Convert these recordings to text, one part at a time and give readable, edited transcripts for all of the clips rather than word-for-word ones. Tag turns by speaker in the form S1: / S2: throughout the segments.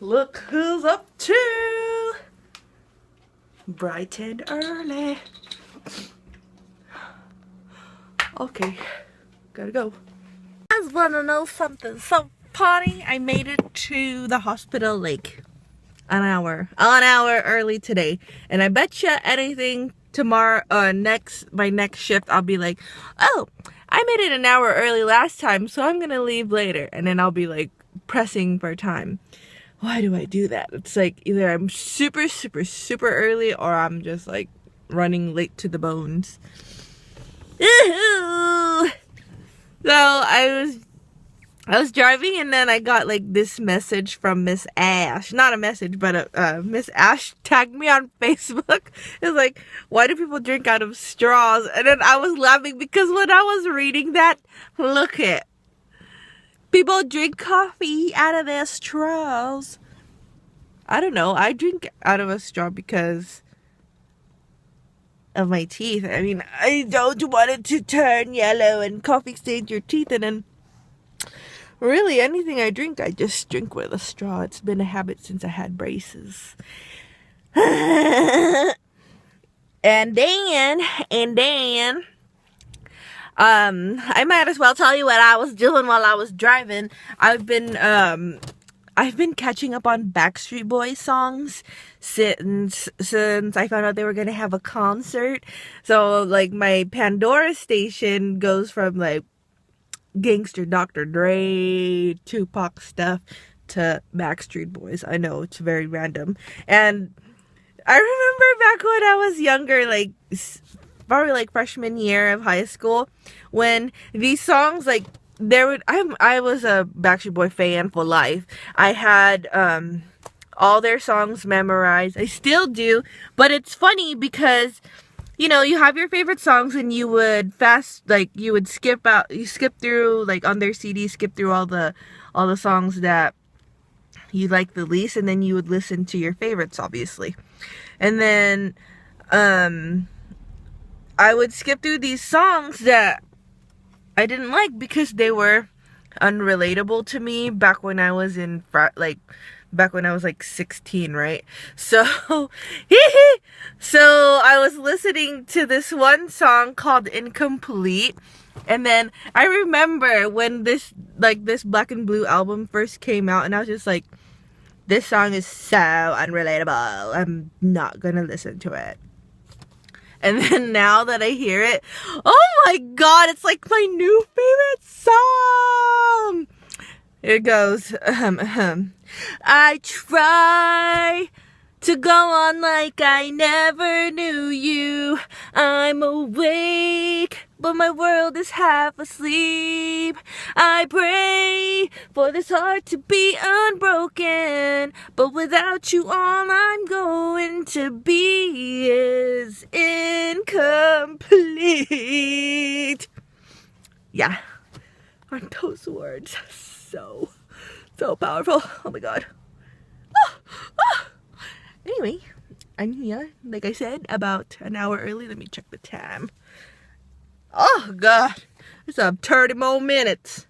S1: Look who's up to! Bright and early. Okay, gotta go. You guys wanna know something so funny? I made it to the hospital like an hour early today, and I bet you anything tomorrow, my next shift, I'll be like, oh, I made it an hour early last time, so I'm gonna leave later, and then I'll be like pressing for time. Why do I do that? It's like either I'm super early, or I'm just like running late to the bones. So I was driving, and then I got like this message from Miss Ash. Not a message, but Miss Ash tagged me on Facebook. It's like, why do people drink out of straws? And then I was laughing because when I was reading that, look it. People drink coffee out of their straws. I don't know. I drink out of a straw because of my teeth. I mean, I don't want it to turn yellow and coffee stains your teeth, and then really anything I drink, I just drink with a straw. It's been a habit since I had braces. And then I might as well tell you what I was doing while I was driving. I've been catching up on Backstreet Boys songs since I found out they were gonna have a concert. So like my Pandora station goes from like gangster Dr. Dre, Tupac stuff to Backstreet Boys. I know it's very random, and I remember back when I was younger, like probably like freshman year of high school, when these songs like I was a Backstreet Boy fan for life. I had all their songs memorized. I still do, but it's funny because you know, you have your favorite songs, and you would skip through like on their CD, skip through all the songs that you like the least, and then you would listen to your favorites, obviously. And then I would skip through these songs that I didn't like because they were unrelatable to me back when I was like 16, right? So I was listening to this one song called Incomplete, and then I remember when this Black and Blue album first came out, and I was just like, this song is so unrelatable, I'm not gonna listen to it. And then now that I hear it, oh my god, it's like my new favorite song. Here it goes. I try to go on like I never knew you. I'm awake, but my world is half asleep. I pray for this heart to be unbroken, but without you, all I'm going to be is incomplete. Yeah, aren't those words so powerful? Oh my god. Anyway, I'm here, like I said, about an hour early. Let me check the time. Oh god, it's 30 more minutes.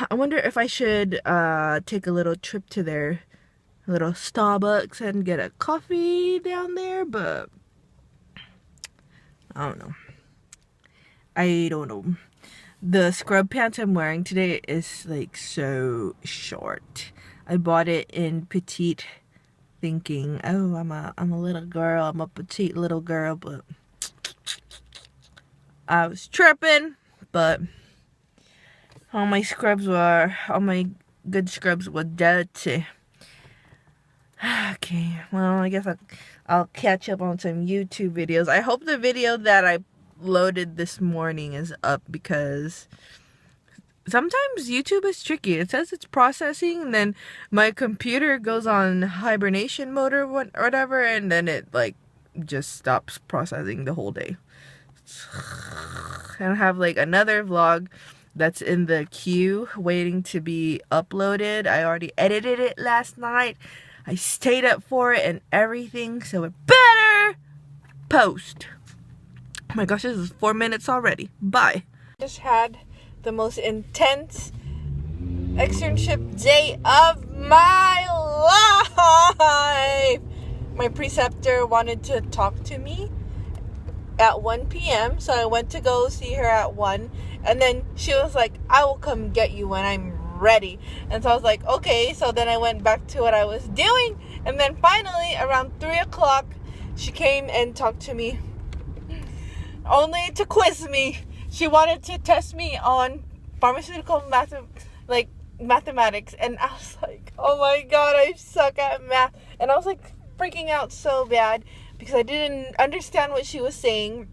S1: I wonder if I should take a little trip to their little Starbucks and get a coffee down there, but I don't know. The scrub pants I'm wearing today is like so short. I bought it in petite, thinking, oh, I'm a little girl, I'm a petite little girl, but I was tripping. But all my good scrubs were dirty. Okay, well, I guess I'll catch up on some YouTube videos. I hope the video that I loaded this morning is up, because sometimes YouTube is tricky. It says it's processing, and then my computer goes on hibernation mode or whatever, and then it like just stops processing the whole day. And I have like another vlog that's in the queue waiting to be uploaded. I already edited it last night. I stayed up for it and everything, so it better post. Oh my gosh, this is 4 minutes already. Bye. Just had the most intense externship day of my life. My preceptor wanted to talk to me at 1 p.m. So I went to go see her at 1. And then she was like, I will come get you when I'm ready. And so I was like, okay. So then I went back to what I was doing. And then finally, around 3 o'clock, she came and talked to me. Only to quiz me. She wanted to test me on pharmaceutical mathematics. And I was like, oh my god, I suck at math. And I was like freaking out so bad because I didn't understand what she was saying.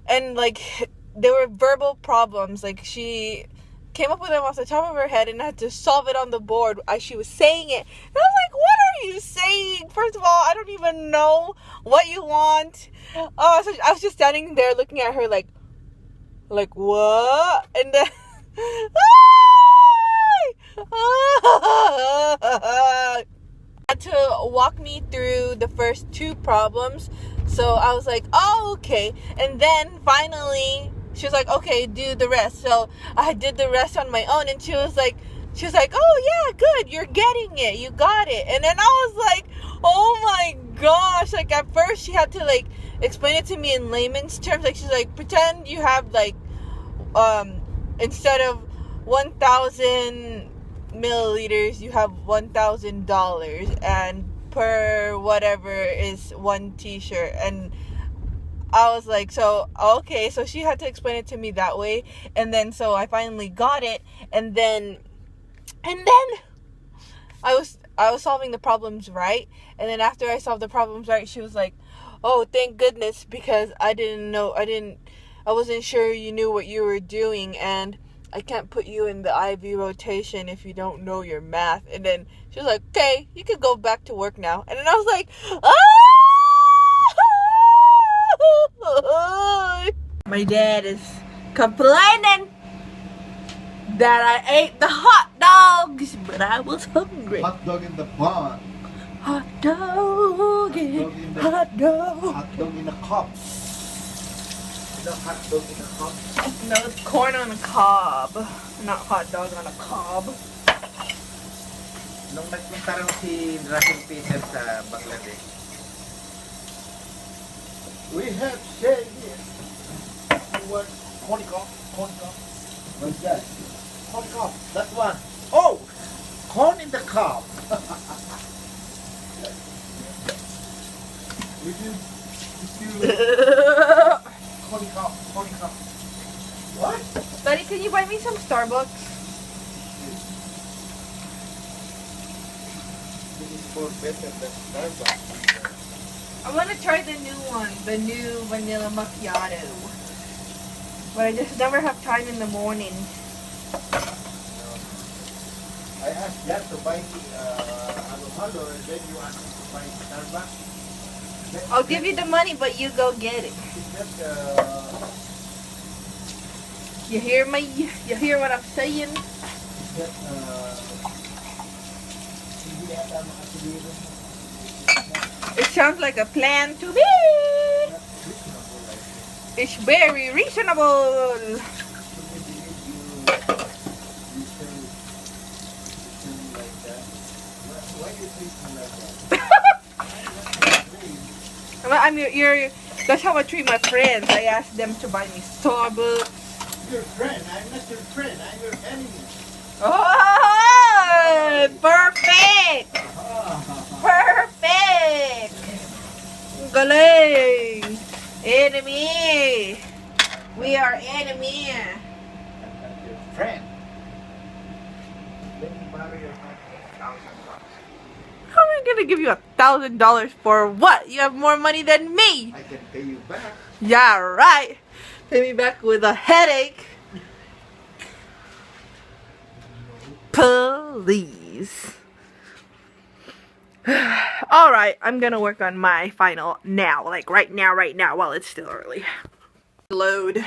S1: And like, there were verbal problems. Like, she came up with them off the top of her head and I had to solve it on the board as she was saying it. And I was like, what are you saying? First of all, I don't even know what you want. Oh, so I was just standing there looking at her like what? And then had to walk me through the first 2 problems. So I was like, oh, okay. And then finally she was like, okay, do the rest. So I did the rest on my own, and she was like, oh yeah, good, you're getting it, you got it. And then I was like, oh my gosh. Like, at first she had to like explain it to me in layman's terms. Like, she's like, pretend you have like instead of 1,000 milliliters, you have $1,000, and per whatever is 1 t-shirt. And I was like, so okay. So she had to explain it to me that way. And then so I finally got it. And then I was solving the problems right. And then after I solved the problems right, she was like, oh, thank goodness, because I wasn't sure you knew what you were doing, and I can't put you in the IV rotation if you don't know your math. And then she was like, okay, you could go back to work now. And then I was like, ah! My dad is complaining that I ate the hot dogs, but I was hungry.
S2: Hot dog in the bun.
S1: Hot dog in the hot dog.
S2: Hot dog in a cup. You know hot dog in a cup?
S1: No, it's corn on a cob, not hot dog on a cob.
S2: Nung nagpunta rin si Russell Peter sa Bangladesh, we have said here the word corn cob. What's that? Corn cob. That one. Oh! Corn in the cob. If you corn cob. What?
S1: Daddy, can you buy me some Starbucks?
S2: This is more better than Starbucks.
S1: I want to try the new one, the new vanilla macchiato. But I just never have time in the morning.
S2: I asked Dad to buy me avocado, and then you asked me to buy Starbucks.
S1: I'll give you the money, but you go get it. You hear me? You hear what I'm saying? It sounds like a plan to me. It's very reasonable. That's how I treat my friends. I ask them to buy me Starbucks.
S2: Your friend, I'm not your friend, I'm your enemy.
S1: Oh, perfect! Perfect! Galing! Enemy! We are enemy!
S2: I'm not your friend. Let me borrow your money, $1,000.
S1: How am I gonna give you $1,000 for what? You have more money than me!
S2: I can pay you back.
S1: Yeah, right! Pay me back with a headache. Please. Alright, I'm gonna work on my final now. Like right now, while it's still early. Load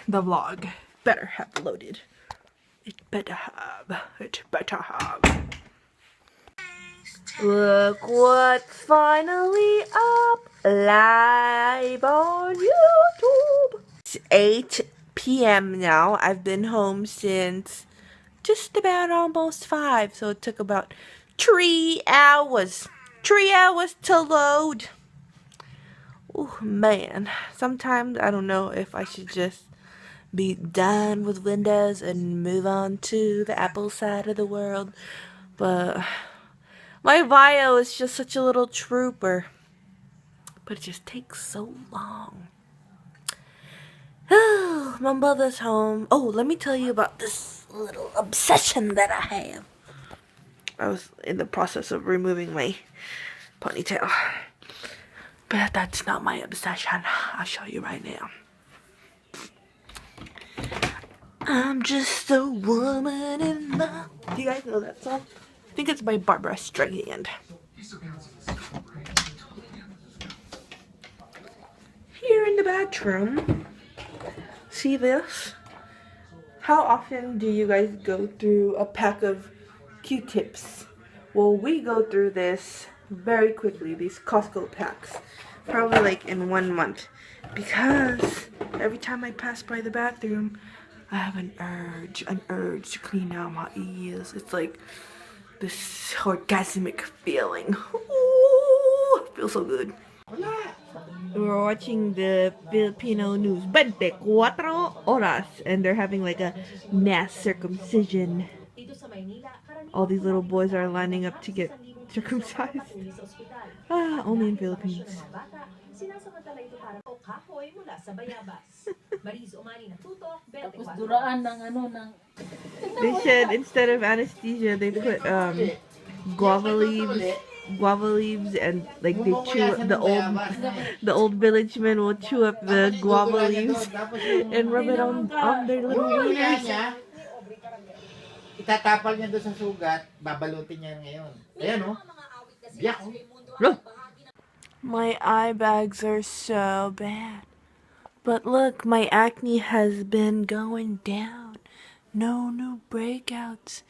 S1: the vlog. Better have loaded. It better have. Look what's finally up live on YouTube. It's 8 p.m. now. I've been home since just about almost 5, so it took about 3 hours. 3 hours to load. Oh man, sometimes I don't know if I should just be done with Windows and move on to the Apple side of the world, but my bio is just such a little trooper, but it just takes so long. Oh, my mother's home. Oh, let me tell you about this little obsession that I have. I was in the process of removing my ponytail, but that's not my obsession. I'll show you right now. I'm just a woman in love. Do you guys know that song? I think it's by Barbara Streisand. Here in the bathroom. See this? How often do you guys go through a pack of Q-tips? Well, we go through this very quickly, these Costco packs. Probably like in 1 month. Because every time I pass by the bathroom, I have an urge to clean out my ears. It's like this orgasmic feeling. Ooh, it feels so good. We're watching the Filipino news 24 horas, and they're having like a mass circumcision. All these little boys are lining up to get circumcised. Ah, only in Philippines. They said instead of anesthesia, they put guava leaves, and like they chew the old village men will chew up the guava leaves and rub it on their little wieners.
S2: Itatapal niya doon sa sugat, babalutin niya ngayon. Ayan o. Biyak o.
S1: My eye bags are so bad. But look, my acne has been going down. No new breakouts.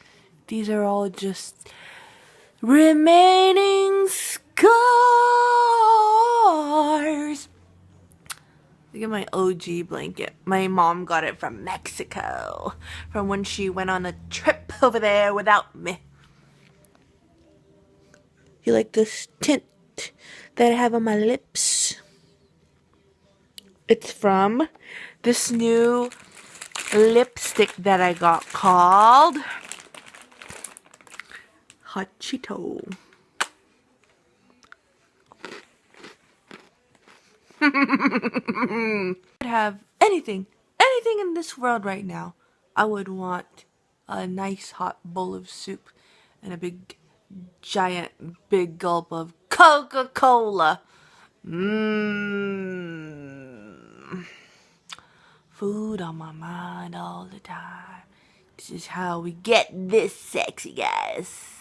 S1: These are all just remaining scars. Look at my OG blanket. My mom got it from Mexico, from when she went on a trip over there without me. You like this tint that I have on my lips? It's from this new lipstick that I got called Hot Cheeto. I'd have anything in this world right now. I would want a nice hot bowl of soup and a big gulp of Coca-Cola. Food on my mind all the time. This is how we get this sexy, guys.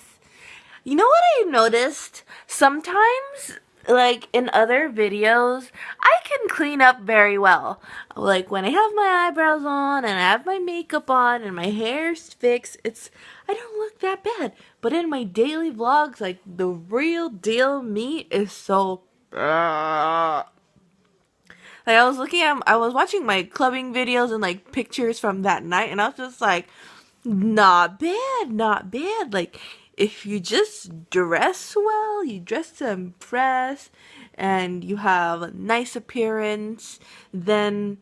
S1: You know what I noticed? Sometimes, like in other videos, I can clean up very well. Like when I have my eyebrows on and I have my makeup on and my hair's fixed, I don't look that bad. But in my daily vlogs, like the real deal me is so like I was watching my clubbing videos and like pictures from that night, and I was just like, not bad. Like if you just dress well, you dress to impress, and you have a nice appearance, then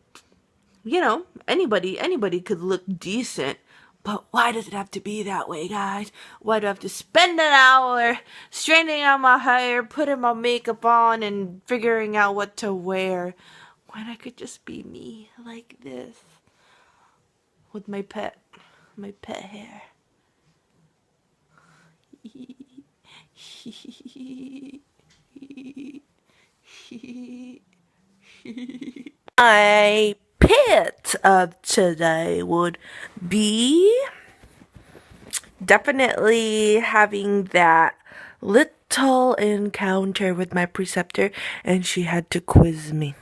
S1: you know anybody could look decent. But why does it have to be that way, guys? Why do I have to spend an hour straightening out my hair, putting my makeup on, and figuring out what to wear? When I could just be me like this with my pet hair. My pet of today would be definitely having that little encounter with my preceptor, and she had to quiz me.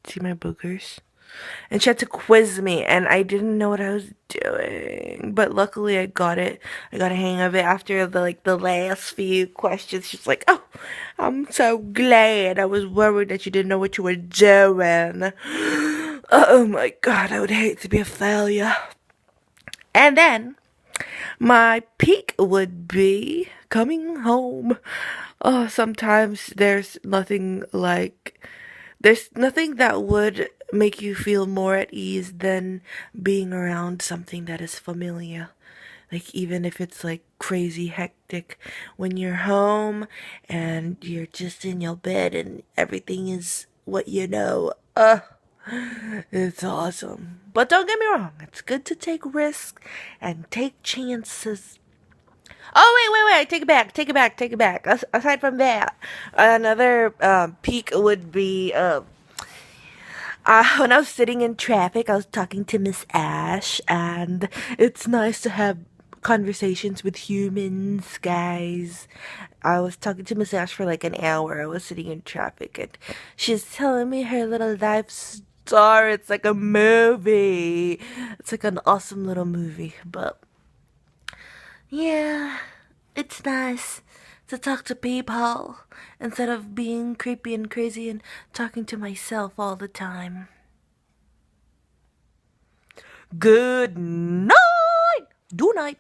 S1: See my boogers? and she had to quiz me, and I didn't know what I was doing, but luckily I got it. I got a hang of it after the last few questions. She's like, "Oh, I'm so glad. I was worried that you didn't know what you were doing." Oh my god, I would hate to be a failure. And then my peak would be coming home. Oh, sometimes there's nothing that would make you feel more at ease than being around something that is familiar. Like, even if it's like crazy hectic, when you're home and you're just in your bed and everything is what you know. It's awesome. But don't get me wrong, it's good to take risks and take chances. Oh, wait, I take it back, take it back. Aside from that, another peak would be when I was sitting in traffic, I was talking to Miss Ash, and it's nice to have conversations with humans, guys. I was talking to Miss Ash for like an hour. I was sitting in traffic, and she's telling me her little life story. It's like a movie. It's like an awesome little movie, but yeah, it's nice to talk to people instead of being creepy and crazy and talking to myself all the time. Good night. Do night,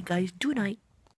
S1: guys. Do night.